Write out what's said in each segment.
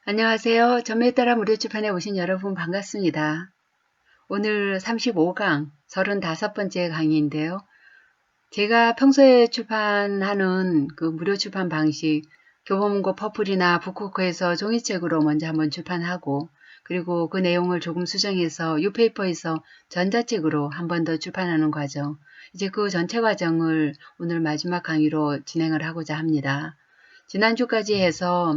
안녕하세요. 전매에 따라 무료출판에 오신 여러분 반갑습니다. 오늘 35강 35번째 강의인데요. 제가 평소에 출판하는 그 무료출판 방식, 교보문고 퍼플이나 북쿠크에서 종이책으로 먼저 한번 출판하고, 그리고 그 내용을 조금 수정해서 유페이퍼에서 전자책으로 한 번 더 출판하는 과정, 이제 그 전체 과정을 오늘 마지막 강의로 진행을 하고자 합니다. 지난주까지 해서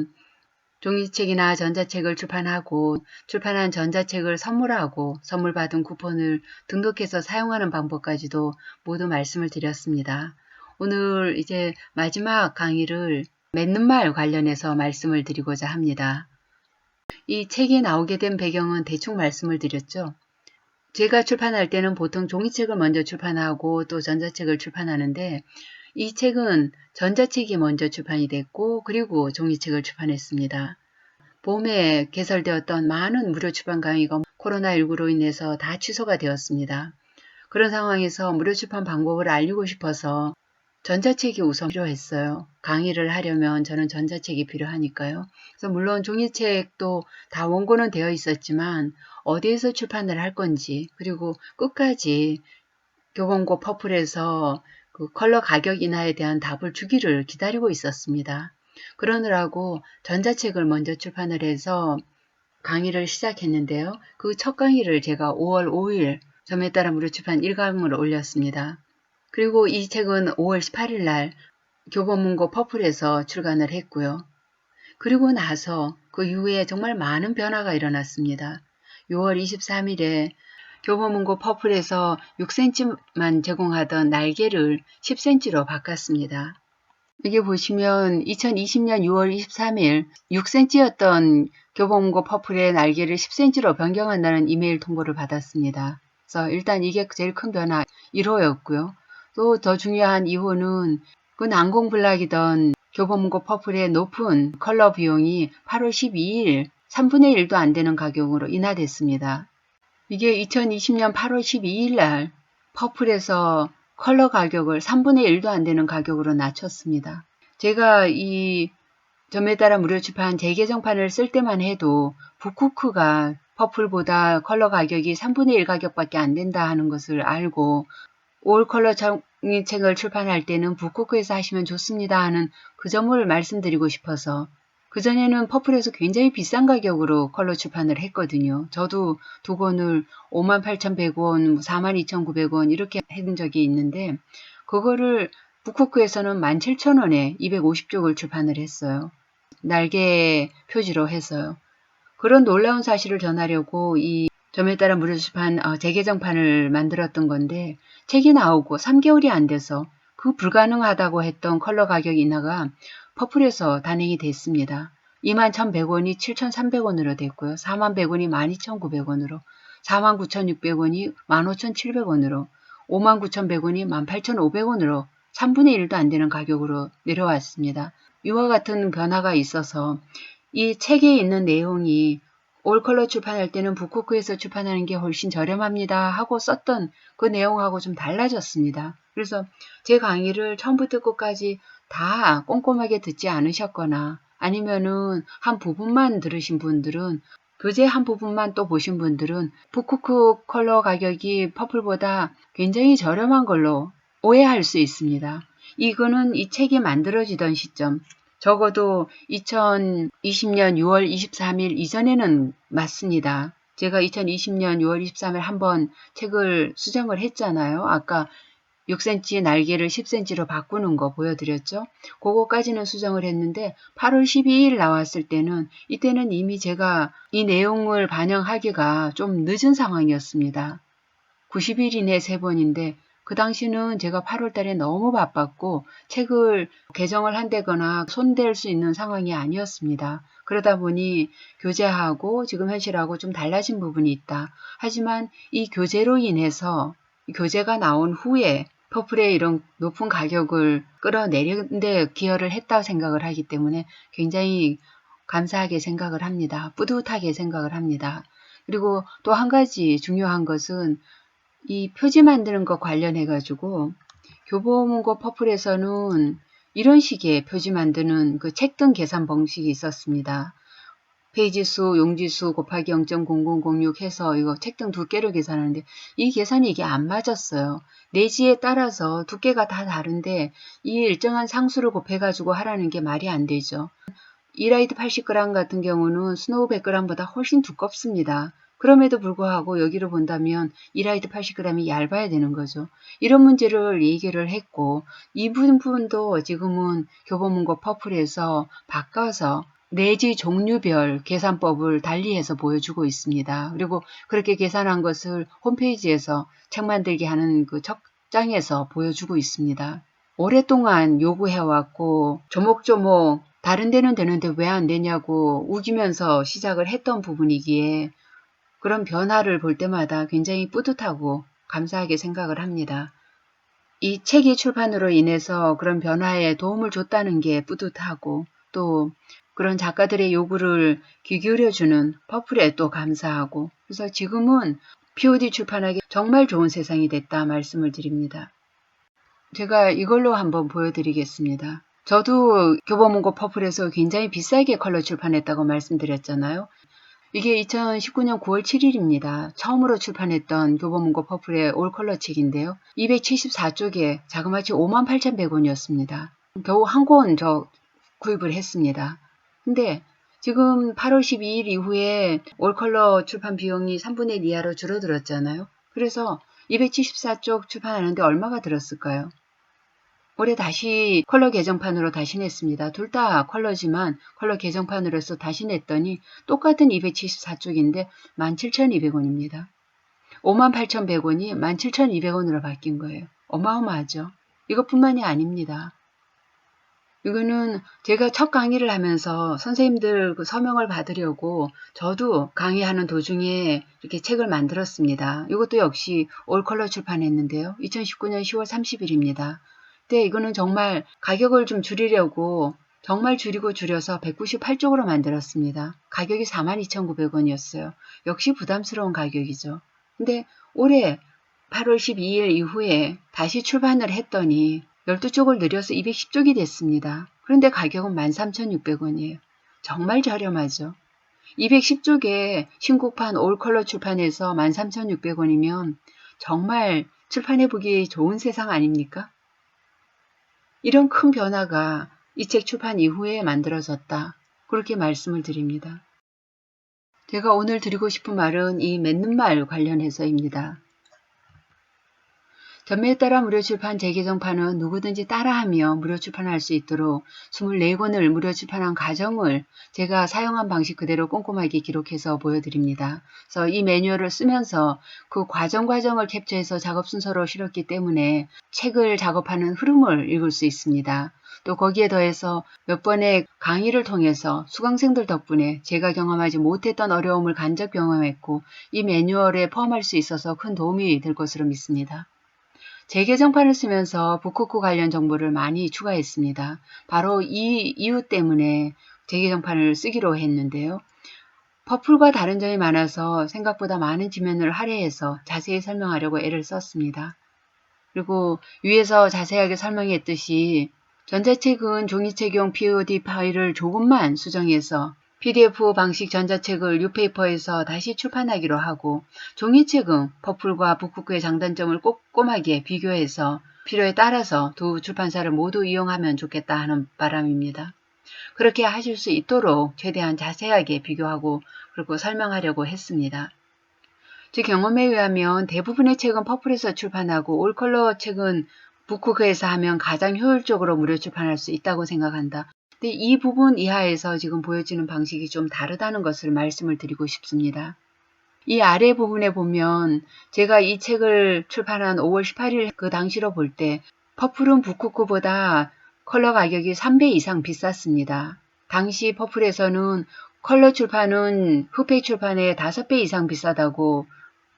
종이책이나 전자책을 출판하고 출판한 전자책을 선물하고 선물 받은 쿠폰을 등록해서 사용하는 방법까지도 모두 말씀을 드렸습니다. 오늘 이제 마지막 강의를 맺는 말 관련해서 말씀을 드리고자 합니다. 이 책이 나오게 된 배경은 대충 말씀을 드렸죠. 제가 출판할 때는 보통 종이책을 먼저 출판하고 또 전자책을 출판하는데, 이 책은 전자책이 먼저 출판이 됐고 그리고 종이책을 출판했습니다. 봄에 개설되었던 많은 무료 출판 강의가 코로나19로 인해서 다 취소가 되었습니다. 그런 상황에서 무료 출판 방법을 알리고 싶어서 전자책이 우선 필요했어요. 강의를 하려면 저는 전자책이 필요하니까요. 그래서 물론 종이책도 다 원고는 되어 있었지만 어디에서 출판을 할 건지, 그리고 끝까지 교본고 퍼플에서 그 컬러 가격 인하에 대한 답을 주기를 기다리고 있었습니다. 그러느라고 전자책을 먼저 출판을 해서 강의를 시작했는데요. 그 첫 강의를 제가 5월 5일 점에 따라 무료 출판 1강을 올렸습니다. 그리고 이 책은 5월 18일 날 교보문고 퍼플에서 출간을 했고요. 그리고 나서 그 이후에 정말 많은 변화가 일어났습니다. 6월 23일에 교보문고 퍼플에서 6cm만 제공하던 날개를 10cm로 바꿨습니다. 여기 보시면 2020년 6월 23일 6cm였던 교보문고 퍼플의 날개를 10cm로 변경한다는 이메일 통보를 받았습니다. 그래서 일단 이게 제일 큰 변화 1호였고요. 또 더 중요한 2호는 그 난공불락이던 교보문고 퍼플의 높은 컬러 비용이 8월 12일 3분의 1도 안 되는 가격으로 인하됐습니다. 이게 2020년 8월 12일 날 퍼플에서 컬러 가격을 3분의 1도 안 되는 가격으로 낮췄습니다. 제가 이 점에 따라 무료 출판 재개정판을 쓸 때만 해도 북쿠크가 퍼플보다 컬러 가격이 3분의 1 가격밖에 안 된다 하는 것을 알고 올 컬러 종이책을 출판할 때는 북쿠크에서 하시면 좋습니다 하는 그 점을 말씀드리고 싶어서, 그전에는 퍼플에서 굉장히 비싼 가격으로 컬러 출판을 했거든요. 저도 두 권을 58,100원, 42,900원 이렇게 해둔 적이 있는데, 그거를 북쿠크에서는 17,000원에 250쪽을 출판을 했어요. 날개 표지로 해서요. 그런 놀라운 사실을 전하려고 이 점에 따라 무료 출판 재개정판을 만들었던 건데, 책이 나오고 3개월이 안 돼서 그 불가능하다고 했던 컬러 가격 인하가 퍼플에서 단행이 됐습니다. 21,100원이 7,300원으로 됐고요. 41,100원이 12,900원으로, 49,600원이 15,700원으로, 59,100원이 18,500원으로 3분의 1도 안 되는 가격으로 내려왔습니다. 이와 같은 변화가 있어서 이 책에 있는 내용이 올 컬러 출판할 때는 북쿠크에서 출판하는 게 훨씬 저렴합니다 하고 썼던 그 내용하고 좀 달라졌습니다. 그래서 제 강의를 처음부터 끝까지 다 꼼꼼하게 듣지 않으셨거나 아니면은 한 부분만 들으신 분들은, 교재 한 부분만 또 보신 분들은 북쿠크 컬러 가격이 퍼플보다 굉장히 저렴한 걸로 오해할 수 있습니다. 이거는 이 책이 만들어지던 시점, 적어도 2020년 6월 23일 이전에는 맞습니다. 제가 2020년 6월 23일 한번 책을 수정을 했잖아요. 아까 6cm 날개를 10cm로 바꾸는 거 보여드렸죠. 그거까지는 수정을 했는데 8월 12일 나왔을 때는, 이때는 이미 제가 이 내용을 반영하기가 좀 늦은 상황이었습니다. 90일 이내 3번인데 그 당시는 제가 8월 달에 너무 바빴고 책을 개정을 한다거나 손댈 수 있는 상황이 아니었습니다. 그러다 보니 교재하고 지금 현실하고 좀 달라진 부분이 있다. 하지만 이 교재로 인해서, 교재가 나온 후에 퍼플의 이런 높은 가격을 끌어내리는 데 기여를 했다고 생각을 하기 때문에 굉장히 감사하게 생각을 합니다. 뿌듯하게 생각을 합니다. 그리고 또 한 가지 중요한 것은 이 표지 만드는 것 관련해 가지고 교보문고 퍼플에서는 이런 식의 표지 만드는 그 책등 계산 방식이 있었습니다. 페이지 수, 용지 수 곱하기 0.0006 해서 이거 책등 두께를 계산하는데 이 계산이 이게 안 맞았어요. 내지에 따라서 두께가 다 다른데 이 일정한 상수를 곱해가지고 하라는 게 말이 안 되죠. 이라이트 80g 같은 경우는 스노우 100g보다 훨씬 두껍습니다. 그럼에도 불구하고 여기를 본다면 이라이트 80g이 얇아야 되는 거죠. 이런 문제를 얘기를 했고 이 부분도 지금은 교보문고 퍼플에서 바꿔서 내지 종류별 계산법을 달리해서 보여주고 있습니다. 그리고 그렇게 계산한 것을 홈페이지에서 책 만들게 하는 그 첫 장에서 보여주고 있습니다. 오랫동안 요구해왔고 조목조목 다른 데는 되는데 왜 안 되냐고 우기면서 시작을 했던 부분이기에 그런 변화를 볼 때마다 굉장히 뿌듯하고 감사하게 생각을 합니다. 이 책의 출판으로 인해서 그런 변화에 도움을 줬다는 게 뿌듯하고 또 그런 작가들의 요구를 귀 기울여주는 퍼플에 또 감사하고 그래서 지금은 POD 출판하기 정말 좋은 세상이 됐다 말씀을 드립니다. 제가 이걸로 한번 보여드리겠습니다. 저도 교보문고 퍼플에서 굉장히 비싸게 컬러 출판했다고 말씀드렸잖아요. 이게 2019년 9월 7일입니다. 처음으로 출판했던 교보문고 퍼플의 올 컬러 책인데요. 274쪽에 자그마치 58,100원이었습니다. 겨우 한 권 저 구입을 했습니다. 근데 지금 8월 12일 이후에 올 컬러 출판 비용이 3분의 1 이하로 줄어들었잖아요. 그래서 274쪽 출판하는데 얼마가 들었을까요? 올해 다시 컬러 개정판으로 다시 냈습니다. 둘 다 컬러지만 컬러 개정판으로서 다시 냈더니 똑같은 274쪽인데 17,200원입니다. 58,100원이 17,200원으로 바뀐 거예요. 어마어마하죠. 이것뿐만이 아닙니다. 이거는 제가 첫 강의를 하면서 선생님들 그 서명을 받으려고 저도 강의하는 도중에 이렇게 책을 만들었습니다. 이것도 역시 올 컬러 출판했는데요. 2019년 10월 30일입니다. 근데 이거는 정말 가격을 좀 줄이려고 정말 줄여서 198쪽으로 만들었습니다. 가격이 42,900원이었어요. 역시 부담스러운 가격이죠. 근데 올해 8월 12일 이후에 다시 출판을 했더니 12쪽을 늘려서 210쪽이 됐습니다. 그런데 가격은 13,600원이에요. 정말 저렴하죠. 210쪽에 신곡판 올컬러 출판해서 13,600원이면 정말 출판해보기 좋은 세상 아닙니까? 이런 큰 변화가 이 책 출판 이후에 만들어졌다. 그렇게 말씀을 드립니다. 제가 오늘 드리고 싶은 말은 이 맺는 말 관련해서입니다. 전매에 따라 무료 출판 재개정판은 누구든지 따라하며 무료 출판할 수 있도록 24권을 무료 출판한 과정을 제가 사용한 방식 그대로 꼼꼼하게 기록해서 보여드립니다. 그래서 이 매뉴얼을 쓰면서 그 과정을 캡처해서 작업 순서로 실었기 때문에 책을 작업하는 흐름을 읽을 수 있습니다. 또 거기에 더해서 몇 번의 강의를 통해서 수강생들 덕분에 제가 경험하지 못했던 어려움을 간접 경험했고 이 매뉴얼에 포함할 수 있어서 큰 도움이 될 것으로 믿습니다. 재개정판을 쓰면서 북쿠크 관련 정보를 많이 추가했습니다. 바로 이 이유 때문에 재개정판을 쓰기로 했는데요. 퍼플과 다른 점이 많아서 생각보다 많은 지면을 할애해서 자세히 설명하려고 애를 썼습니다. 그리고 위에서 자세하게 설명했듯이 전자책은 종이책용 POD 파일을 조금만 수정해서 PDF 방식 전자책을 뉴페이퍼에서 다시 출판하기로 하고 종이책은 퍼플과 북쿠크의 장단점을 꼼꼼하게 비교해서 필요에 따라서 두 출판사를 모두 이용하면 좋겠다 하는 바람입니다. 그렇게 하실 수 있도록 최대한 자세하게 비교하고 그리고 설명하려고 했습니다. 제 경험에 의하면 대부분의 책은 퍼플에서 출판하고 올컬러 책은 북쿠크에서 하면 가장 효율적으로 무료 출판할 수 있다고 생각한다. 근데 이 부분 이하에서 지금 보여지는 방식이 좀 다르다는 것을 말씀을 드리고 싶습니다. 이 아래 부분에 보면 제가 이 책을 출판한 5월 18일 그 당시로 볼 때 퍼플은 북쿠크보다 컬러 가격이 3배 이상 비쌌습니다. 당시 퍼플에서는 컬러 출판은 후페이 출판의 5배 이상 비싸다고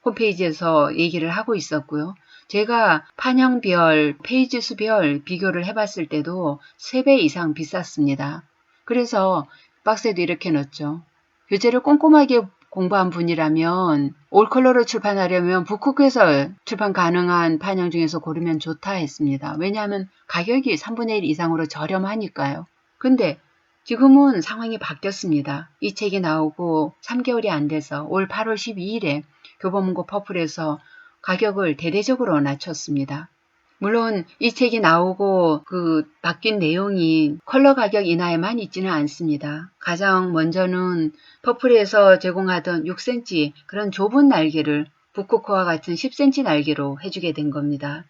홈페이지에서 얘기를 하고 있었고요. 제가 판형별, 페이지 수별 비교를 해봤을 때도 3배 이상 비쌌습니다. 그래서 박스에도 이렇게 넣었죠. 교재를 꼼꼼하게 공부한 분이라면 올컬러로 출판하려면 북쿠크에서 출판 가능한 판형 중에서 고르면 좋다 했습니다. 왜냐하면 가격이 3분의 1 이상으로 저렴하니까요. 근데 지금은 상황이 바뀌었습니다. 이 책이 나오고 3개월이 안 돼서 올 8월 12일에 교보문고 퍼플에서 가격을 대대적으로 낮췄습니다. 물론 이 책이 나오고 그 바뀐 내용이 컬러 가격 인하에만 있지는 않습니다. 가장 먼저는 퍼플에서 제공하던 6cm 그런 좁은 날개를 북쿠크와 같은 10cm 날개로 해주게 된 겁니다.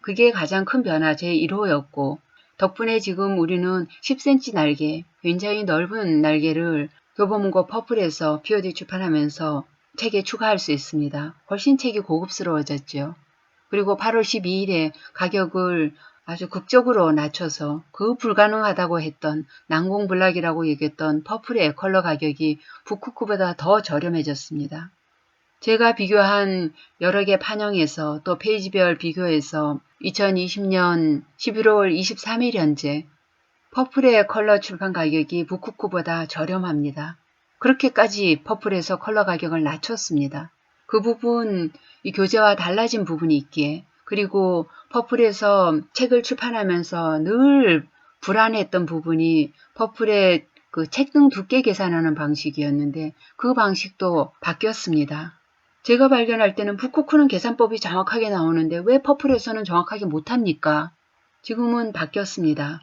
그게 가장 큰 변화 제1호였고 덕분에 지금 우리는 10cm 날개, 굉장히 넓은 날개를 교보문고 퍼플에서 POD 출판하면서 책에 추가할 수 있습니다. 훨씬 책이 고급스러워졌죠. 그리고 8월 12일에 가격을 아주 극적으로 낮춰서 그 불가능하다고 했던 난공불락이라고 얘기했던 퍼플의 컬러 가격이 북쿠크보다 더 저렴해졌습니다. 제가 비교한 여러 개 판형에서 또 페이지별 비교해서 2020년 11월 23일 현재 퍼플의 컬러 출판 가격이 북쿠크보다 저렴합니다. 그렇게까지 퍼플에서 컬러 가격을 낮췄습니다. 그 부분, 이 교재와 달라진 부분이 있기에 그리고 퍼플에서 책을 출판하면서 늘 불안했던 부분이 퍼플의 그 책등 두께 계산하는 방식이었는데 그 방식도 바뀌었습니다. 제가 발견할 때는 북쿠크는 계산법이 정확하게 나오는데 왜 퍼플에서는 정확하게 못합니까? 지금은 바뀌었습니다.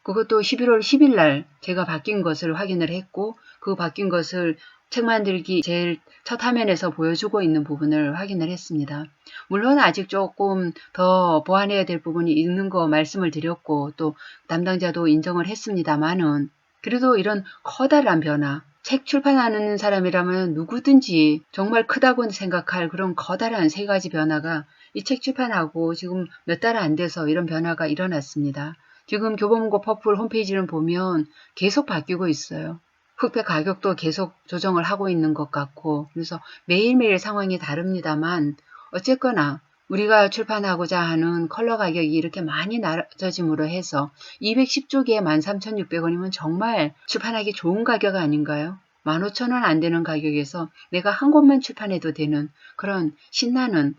그것도 11월 10일 날 제가 바뀐 것을 확인을 했고 그 바뀐 것을 책 만들기 제일 첫 화면에서 보여주고 있는 부분을 확인을 했습니다. 물론 아직 조금 더 보완해야 될 부분이 있는 거 말씀을 드렸고 또 담당자도 인정을 했습니다만은 그래도 이런 커다란 변화, 책 출판하는 사람이라면 누구든지 정말 크다고 생각할 그런 커다란 세 가지 변화가 이 책 출판하고 지금 몇 달 안 돼서 이런 변화가 일어났습니다. 지금 교보문고 퍼플 홈페이지를 보면 계속 바뀌고 있어요. 흑백 가격도 계속 조정을 하고 있는 것 같고 그래서 매일매일 상황이 다릅니다만 어쨌거나 우리가 출판하고자 하는 컬러 가격이 이렇게 많이 낮아짐으로 해서 210쪽에 13,600원이면 정말 출판하기 좋은 가격 아닌가요? 15,000원 안 되는 가격에서 내가 한 권만 출판해도 되는 그런 신나는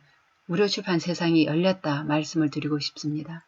무료 출판 세상이 열렸다 말씀을 드리고 싶습니다.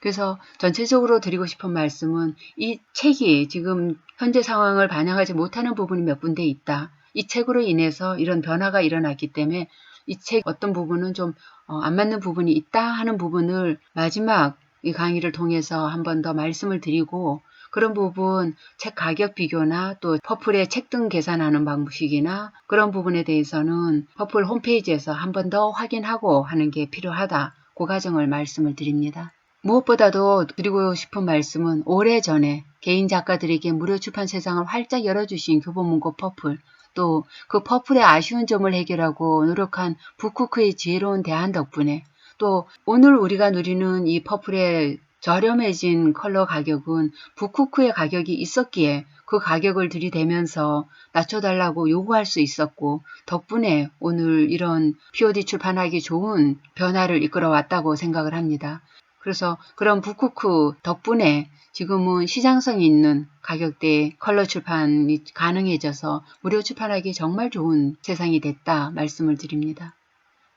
그래서 전체적으로 드리고 싶은 말씀은 이 책이 지금 현재 상황을 반영하지 못하는 부분이 몇 군데 있다. 이 책으로 인해서 이런 변화가 일어났기 때문에 이 책 어떤 부분은 좀 안 맞는 부분이 있다 하는 부분을 마지막 이 강의를 통해서 한 번 더 말씀을 드리고 그런 부분 책 가격 비교나 또 퍼플의 책등 계산하는 방식이나 그런 부분에 대해서는 퍼플 홈페이지에서 한 번 더 확인하고 하는 게 필요하다. 그 과정을 말씀을 드립니다. 무엇보다도 드리고 싶은 말씀은 오래전에 개인 작가들에게 무료 출판 세상을 활짝 열어주신 교보문고 퍼플, 또 그 퍼플의 아쉬운 점을 해결하고 노력한 북쿠크의 지혜로운 대안 덕분에 또 오늘 우리가 누리는 이 퍼플의 저렴해진 컬러 가격은 북쿠크의 가격이 있었기에 그 가격을 들이대면서 낮춰달라고 요구할 수 있었고 덕분에 오늘 이런 POD 출판하기 좋은 변화를 이끌어 왔다고 생각을 합니다. 그래서 그런 북쿠크 덕분에 지금은 시장성이 있는 가격대의 컬러 출판이 가능해져서 무료 출판하기 정말 좋은 세상이 됐다 말씀을 드립니다.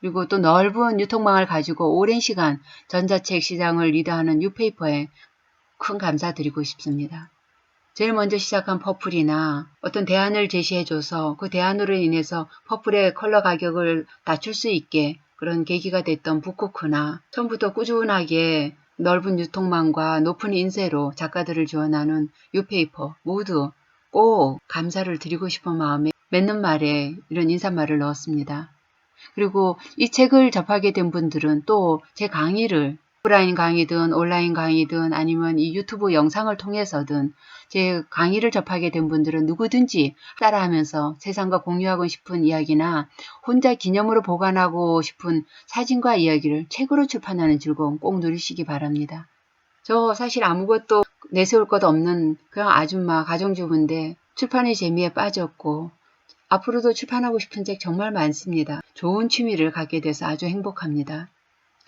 그리고 또 넓은 유통망을 가지고 오랜 시간 전자책 시장을 리드하는 뉴페이퍼에 큰 감사드리고 싶습니다. 제일 먼저 시작한 퍼플이나 어떤 대안을 제시해줘서 그 대안으로 인해서 퍼플의 컬러 가격을 낮출 수 있게 그런 계기가 됐던 북쿠크나 처음부터 꾸준하게 넓은 유통망과 높은 인쇄로 작가들을 지원하는 뉴페이퍼 모두 꼭 감사를 드리고 싶은 마음에 맺는 말에 이런 인사말을 넣었습니다. 그리고 이 책을 접하게 된 분들은 또 제 강의를 오프라인 강의든 온라인 강의든 아니면 이 유튜브 영상을 통해서든 제 강의를 접하게 된 분들은 누구든지 따라하면서 세상과 공유하고 싶은 이야기나 혼자 기념으로 보관하고 싶은 사진과 이야기를 책으로 출판하는 즐거움 꼭 누리시기 바랍니다. 저 사실 아무것도 내세울 것 없는 그냥 아줌마 가정주부인데 출판의 재미에 빠졌고 앞으로도 출판하고 싶은 책 정말 많습니다. 좋은 취미를 갖게 돼서 아주 행복합니다.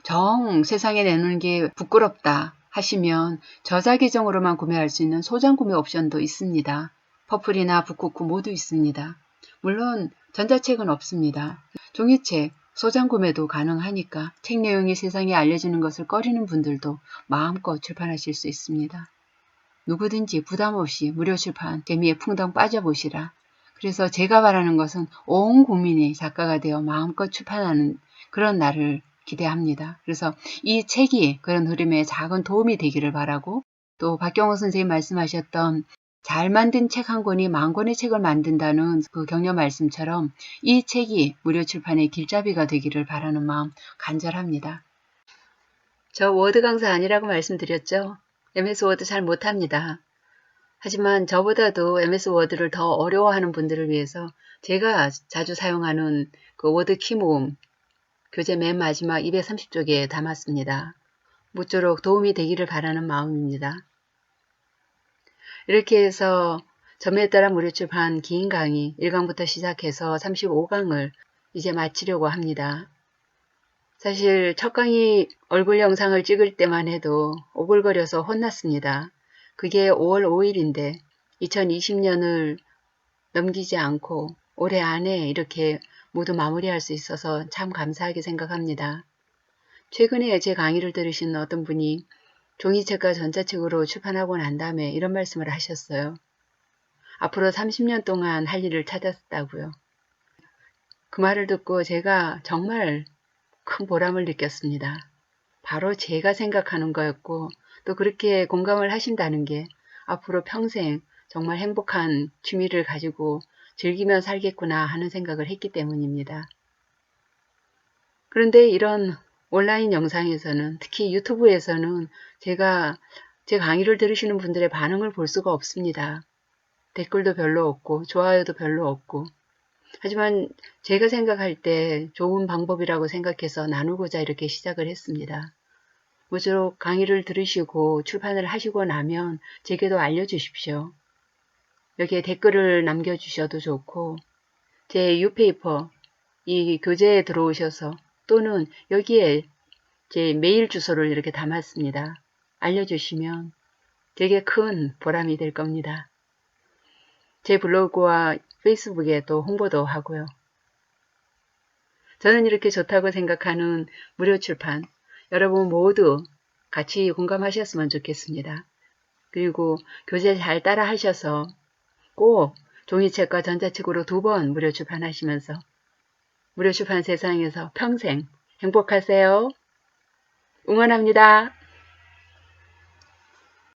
정 세상에 내놓는 게 부끄럽다 하시면 저자 계정으로만 구매할 수 있는 소장 구매 옵션도 있습니다. 퍼플이나 북쿠크 모두 있습니다. 물론 전자책은 없습니다. 종이책, 소장 구매도 가능하니까 책 내용이 세상에 알려지는 것을 꺼리는 분들도 마음껏 출판하실 수 있습니다. 누구든지 부담 없이 무료 출판 재미에 풍덩 빠져보시라. 그래서 제가 바라는 것은 온 국민이 작가가 되어 마음껏 출판하는 그런 날을 기대합니다. 그래서 이 책이 그런 흐름에 작은 도움이 되기를 바라고, 또 박경호 선생님 말씀하셨던 잘 만든 책 한 권이 만 권의 책을 만든다는 그 격려 말씀처럼 이 책이 무료 출판의 길잡이가 되기를 바라는 마음 간절합니다. 저 워드 강사 아니라고 말씀드렸죠? MS 워드 잘 못합니다. 하지만 저보다도 MS 워드를 더 어려워하는 분들을 위해서 제가 자주 사용하는 그 워드 키 모음 교재 맨 마지막 230쪽에 담았습니다. 모쪼록 도움이 되기를 바라는 마음입니다. 이렇게 해서 점에 따라 무료 출판 긴 강의 1강부터 시작해서 35강을 이제 마치려고 합니다. 사실 첫 강의 얼굴 영상을 찍을 때만 해도 오글거려서 혼났습니다. 그게 5월 5일인데 2020년을 넘기지 않고 올해 안에 이렇게 모두 마무리할 수 있어서 참 감사하게 생각합니다. 최근에 제 강의를 들으신 어떤 분이 종이책과 전자책으로 출판하고 난 다음에 이런 말씀을 하셨어요. 앞으로 30년 동안 할 일을 찾았다고요. 그 말을 듣고 제가 정말 큰 보람을 느꼈습니다. 바로 제가 생각하는 거였고, 또 그렇게 공감을 하신다는 게 앞으로 평생 정말 행복한 취미를 가지고 즐기며 살겠구나 하는 생각을 했기 때문입니다. 그런데 이런 온라인 영상에서는, 특히 유튜브에서는 제가 제 강의를 들으시는 분들의 반응을 볼 수가 없습니다. 댓글도 별로 없고 좋아요도 별로 없고, 하지만 제가 생각할 때 좋은 방법이라고 생각해서 나누고자 이렇게 시작을 했습니다. 모쪼록 강의를 들으시고 출판을 하시고 나면 제게도 알려주십시오. 여기에 댓글을 남겨주셔도 좋고, 제 뉴페이퍼 이 교재에 들어오셔서 또는 여기에 제 메일 주소를 이렇게 담았습니다. 알려주시면 되게 큰 보람이 될 겁니다. 제 블로그와 페이스북에 또 홍보도 하고요. 저는 이렇게 좋다고 생각하는 무료 출판, 여러분 모두 같이 공감하셨으면 좋겠습니다. 그리고 교재 잘 따라 하셔서 꼭 종이책과 전자책으로 2번 무료 출판하시면서 무료 출판 세상에서 평생 행복하세요. 응원합니다.